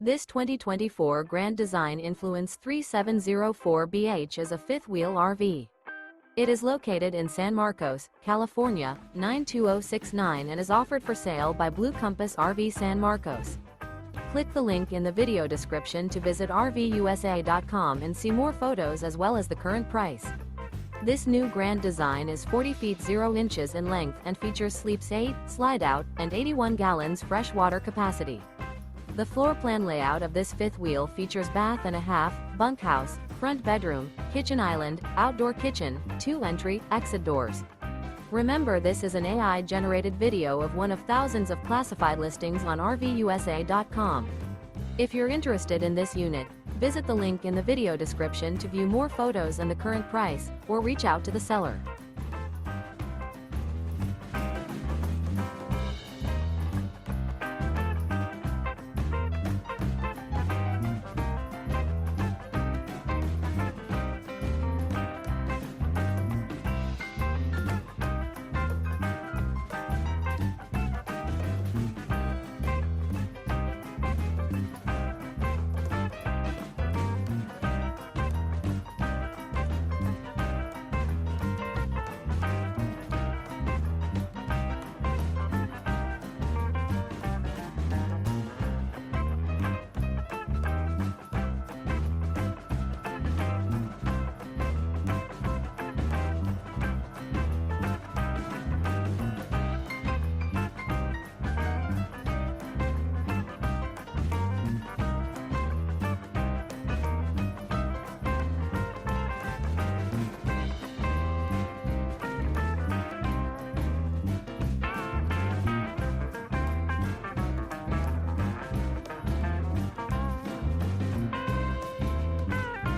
This 2024 Grand Design Influence 3704BH is a fifth-wheel RV. It is located in San Marcos, California, 92069 and is offered for sale by Blue Compass RV San Marcos. Click the link in the video description to visit RVUSA.com and see more photos as well as the current price. This new Grand Design is 40 feet 0 inches in length and features sleeps 8, slide-out, and 81 gallons fresh water capacity. The floor plan layout of this fifth wheel features bath and a half, bunkhouse, front bedroom, kitchen island, outdoor kitchen, 2 entry, exit doors. Remember, this is an AI-generated video of one of thousands of classified listings on RVUSA.com. If you're interested in this unit, visit the link in the video description to view more photos and the current price, or reach out to the seller.